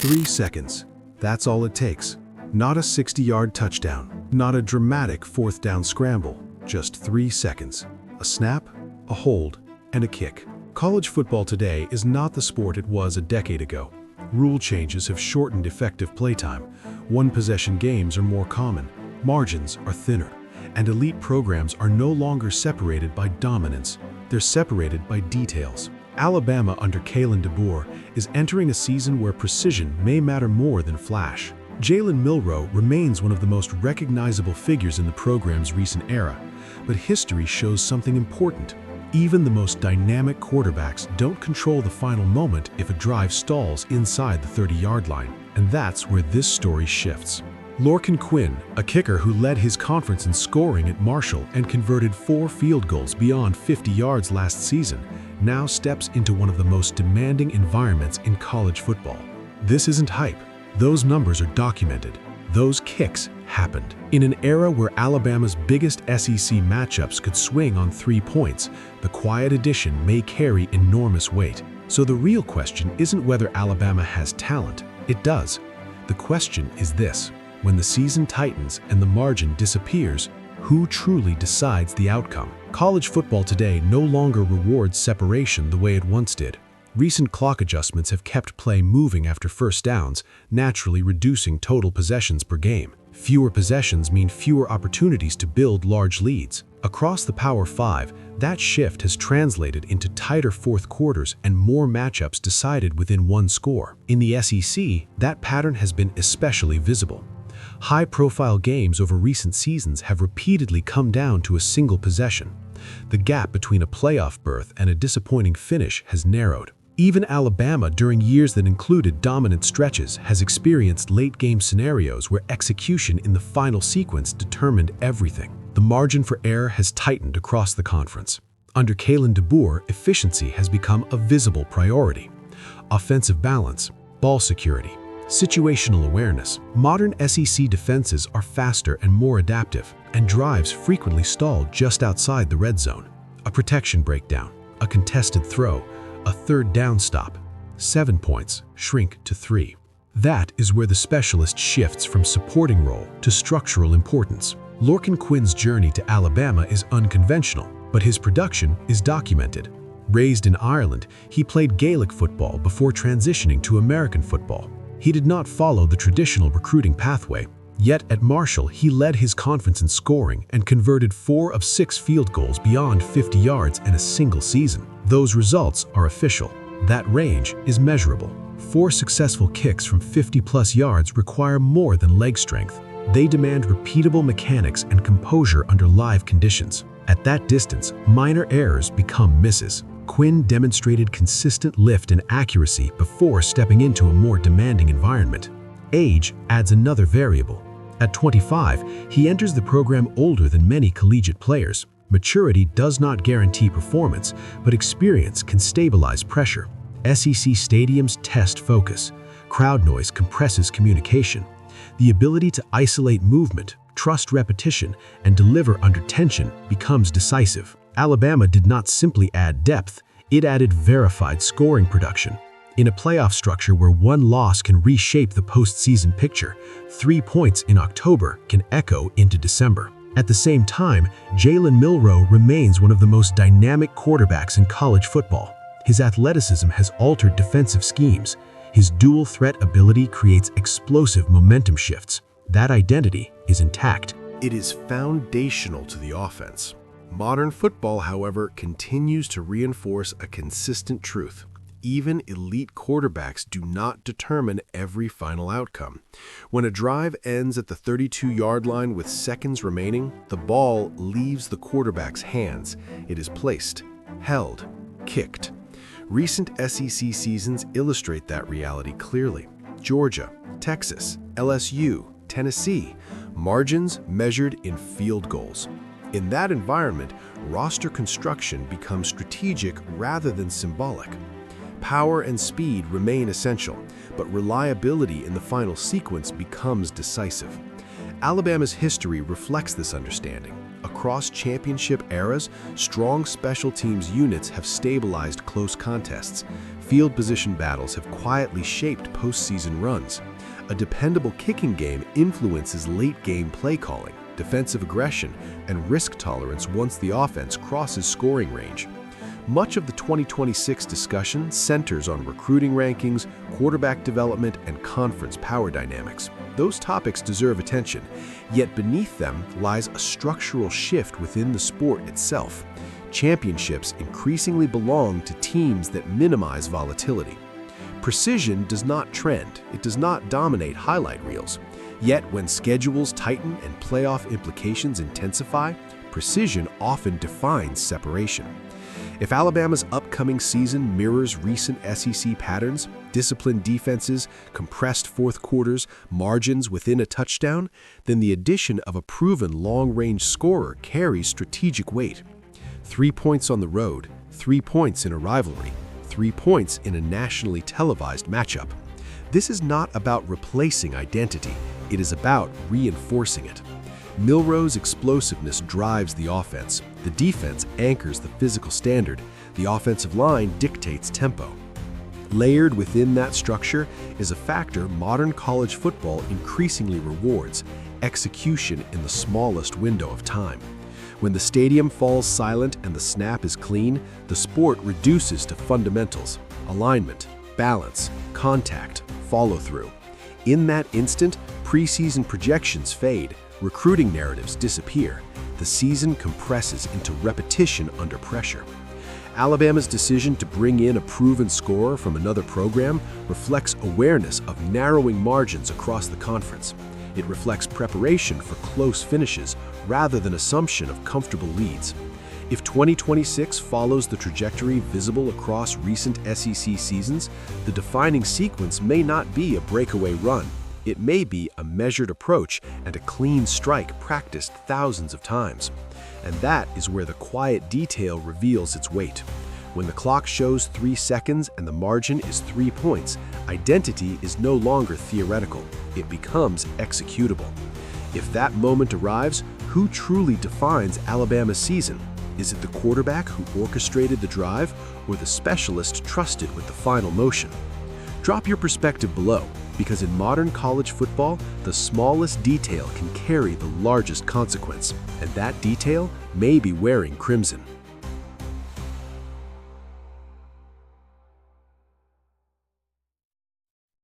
3 seconds. That's all it takes. Not a 60-yard touchdown, not a dramatic fourth down scramble, just 3 seconds. A snap, a hold, and a kick. College football today is not the sport it was a decade ago. Rule changes have shortened effective playtime. One-possession games are more common, margins are thinner, and elite programs are no longer separated by dominance. They're separated by details. Alabama under Jalen DeBoer is entering a season where precision may matter more than flash. Jalen Milroe remains one of the most recognizable figures in the program's recent era, but history shows something important. Even the most dynamic quarterbacks don't control the final moment if a drive stalls inside the 30-yard line, and that's where this story shifts. Lorcan Quinn, a kicker who led his conference in scoring at Marshall and converted 4 field goals beyond 50 yards last season, now steps into one of the most demanding environments in college football. This isn't hype. Those numbers are documented. Those kicks happened. In an era where Alabama's biggest SEC matchups could swing on 3 points, the quiet addition may carry enormous weight. So the real question isn't whether Alabama has talent. It does. The question is this: when the season tightens and the margin disappears, who truly decides the outcome? College football today no longer rewards separation the way it once did. Recent clock adjustments have kept play moving after first downs, naturally reducing total possessions per game. Fewer possessions mean fewer opportunities to build large leads. Across the Power 5, that shift has translated into tighter fourth quarters and more matchups decided within one score. In the SEC, that pattern has been especially visible. High-profile games over recent seasons have repeatedly come down to a single possession. The gap between a playoff berth and a disappointing finish has narrowed. Even Alabama, during years that included dominant stretches, has experienced late-game scenarios where execution in the final sequence determined everything. The margin for error has tightened across the conference. Under Jalen DeBoer, efficiency has become a visible priority. Offensive balance, ball security, situational awareness. Modern SEC defenses are faster and more adaptive, and drives frequently stall just outside the red zone. A protection breakdown, a contested throw, a third down stop. 7 points shrink to 3. That is where the specialist shifts from supporting role to structural importance. Lorcan Quinn's journey to Alabama is unconventional, but his production is documented. Raised in Ireland, he played Gaelic football before transitioning to American football. He did not follow the traditional recruiting pathway, yet at Marshall he led his conference in scoring and converted 4 of 6 field goals beyond 50 yards in a single season. Those results are official. That range is measurable. 4 successful kicks from 50-plus yards require more than leg strength. They demand repeatable mechanics and composure under live conditions. At that distance, minor errors become misses. Quinn demonstrated consistent lift and accuracy before stepping into a more demanding environment. Age adds another variable. At 25, he enters the program older than many collegiate players. Maturity does not guarantee performance, but experience can stabilize pressure. SEC stadiums test focus. Crowd noise compresses communication. The ability to isolate movement, trust repetition, and deliver under tension becomes decisive. Alabama did not simply add depth, it added verified scoring production. In a playoff structure where one loss can reshape the postseason picture, 3 points in October can echo into December. At the same time, Jalen Milroe remains one of the most dynamic quarterbacks in college football. His athleticism has altered defensive schemes. His dual threat ability creates explosive momentum shifts. That identity is intact. It is foundational to the offense. Modern football, however, continues to reinforce a consistent truth. Even elite quarterbacks do not determine every final outcome. When a drive ends at the 32-yard line with seconds remaining, the ball leaves the quarterback's hands. It is placed, held, kicked. Recent SEC seasons illustrate that reality clearly. Georgia, Texas, LSU, Tennessee, margins measured in field goals. In that environment, roster construction becomes strategic rather than symbolic. Power and speed remain essential, but reliability in the final sequence becomes decisive. Alabama's history reflects this understanding. Across across championship eras, strong special teams units have stabilized close contests. Field position battles have quietly shaped postseason runs. A dependable kicking game influences late-game play calling, defensive aggression, and risk tolerance once the offense crosses scoring range. Much of the 2026 discussion centers on recruiting rankings, quarterback development, and conference power dynamics. Those topics deserve attention, yet beneath them lies a structural shift within the sport itself. Championships increasingly belong to teams that minimize volatility. Precision does not trend, it does not dominate highlight reels. Yet when schedules tighten and playoff implications intensify, precision often defines separation. If Alabama's upcoming season mirrors recent SEC patterns, disciplined defenses, compressed fourth quarters, margins within a touchdown, then the addition of a proven long-range scorer carries strategic weight. 3 points on the road, 3 points in a rivalry, 3 points in a nationally televised matchup. This is not about replacing identity, it is about reinforcing it. Milroe's explosiveness drives the offense. The defense anchors the physical standard. The offensive line dictates tempo. Layered within that structure is a factor modern college football increasingly rewards: execution in the smallest window of time. When the stadium falls silent and the snap is clean, the sport reduces to fundamentals: alignment, balance, contact, follow-through. In that instant, preseason projections fade. Recruiting narratives disappear. The season compresses into repetition under pressure. Alabama's decision to bring in a proven scorer from another program reflects awareness of narrowing margins across the conference. It reflects preparation for close finishes rather than assumption of comfortable leads. If 2026 follows the trajectory visible across recent SEC seasons, the defining sequence may not be a breakaway run. It may be a measured approach and a clean strike practiced thousands of times. And that is where the quiet detail reveals its weight. When the clock shows 3 seconds and the margin is 3 points, identity is no longer theoretical. It becomes executable. If that moment arrives, who truly defines Alabama's season? Is it the quarterback who orchestrated the drive or the specialist trusted with the final motion? Drop your perspective below, because in modern college football, the smallest detail can carry the largest consequence, and that detail may be wearing crimson.